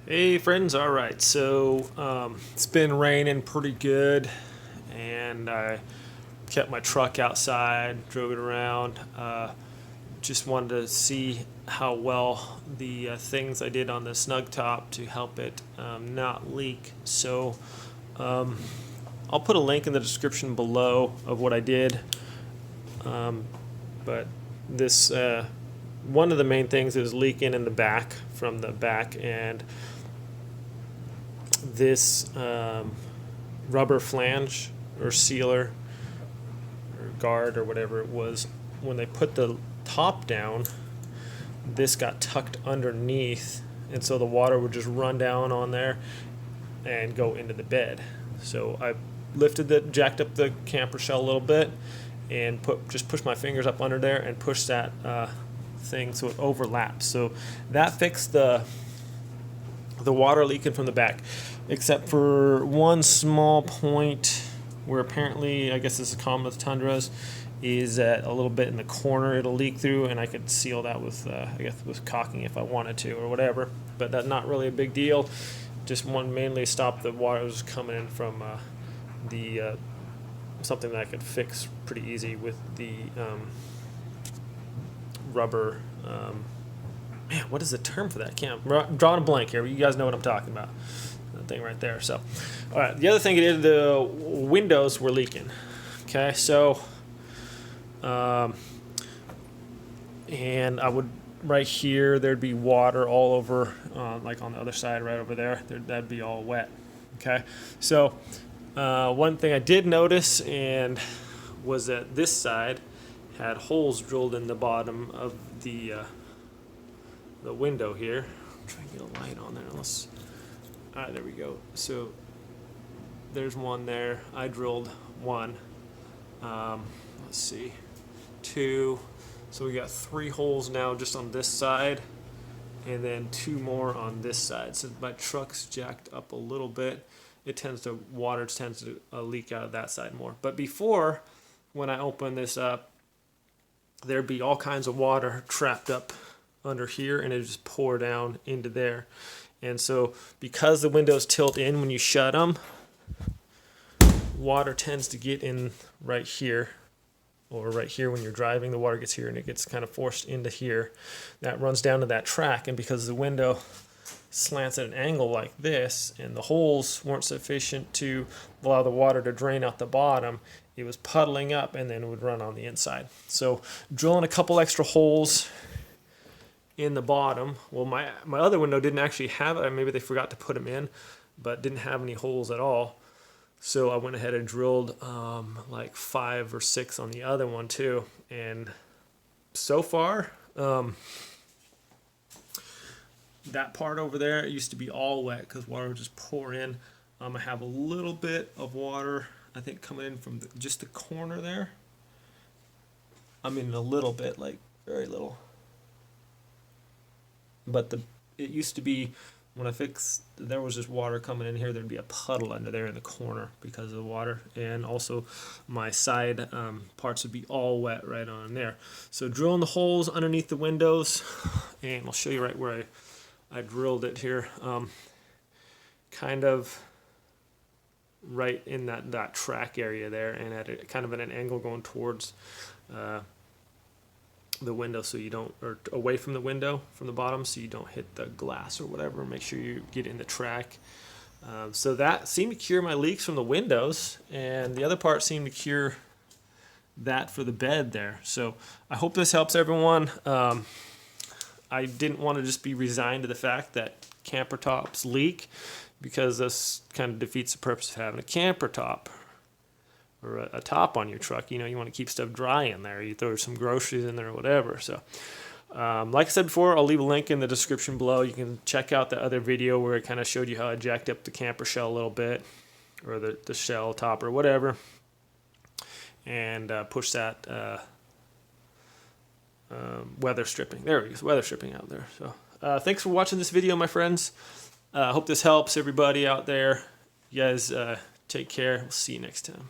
Hey friends, alright, so it's been raining pretty good and I kept my truck outside, drove it around, just wanted to see how well the things I did on the Snugtop to help it not leak. So I'll put a link in the description below of what I did, but this one of the main things is leaking in the back from the back, and this rubber flange or sealer or guard or whatever it was, when they put the top down, this got tucked underneath, and so the water would just run down on there and go into the bed. So I jacked up the camper shell a little bit and just pushed my fingers up under there and pushed that thing so it overlaps. So that fixed the water leaking from the back, except for one small point where apparently, I guess this is common with tundras, is at a little bit in the corner it'll leak through, and I could seal that with I guess with caulking if I wanted to or whatever, but that's not really a big deal. Just one mainly stop the water was coming in from the something that I could fix pretty easy with the rubber. Man, what is the term for that? Can't drawing a blank here, but you guys know what I'm talking about. That thing right there. So, all right. The other thing it did, the windows were leaking. Okay, so, and I would right here there'd be water all over, like on the other side, right over there. That'd be all wet. Okay, so one thing I did notice and was that this side had holes drilled in the bottom of the window here. I'm trying to get a light on there. All right, there we go. So there's one there. I drilled one. Let's see, two. So we got 3 holes now just on this side, and then 2 more on this side. So my truck's jacked up a little bit. Water tends to leak out of that side more. But before, when I open this up, there'd be all kinds of water trapped up under here, and it just pour down into there. And so because the windows tilt in when you shut them, water tends to get in right here, or right here when you're driving, the water gets here and it gets kind of forced into here. That runs down to that track, and because the window slants at an angle like this and the holes weren't sufficient to allow the water to drain out the bottom, it was puddling up and then it would run on the inside. So drilling a couple extra holes in the bottom. Well, my other window didn't actually have it. Maybe they forgot to put them in, but didn't have any holes at all. So I went ahead and drilled like 5 or 6 on the other one too. And so far, that part over there, it used to be all wet because water would just pour in. I have a little bit of water, I think, coming in from just the corner there. I mean, a little bit, like very little. But it used to be, when I fixed, there was just water coming in here. There'd be a puddle under there in the corner because of the water. And also my side parts would be all wet right on there. So drilling the holes underneath the windows, and I'll show you right where I drilled it here. Kind of right in that track area there, and at kind of at an angle going towards the window, so you don't, or away from the window from the bottom, so you don't hit the glass or whatever. Make sure you get in the track. So that seemed to cure my leaks from the windows, and the other part seemed to cure that for the bed there. So I hope this helps everyone. I didn't want to just be resigned to the fact that camper tops leak, because this kind of defeats the purpose of having a camper top or a top on your truck. You know, you want to keep stuff dry in there. You throw some groceries in there or whatever. So like I said before, I'll leave a link in the description below. You can check out the other video where it kind of showed you how I jacked up the camper shell a little bit, or the shell top or whatever, and push that weather stripping. There we go, weather stripping out there. So thanks for watching this video, my friends. I hope this helps everybody out there. You guys take care. We'll see you next time.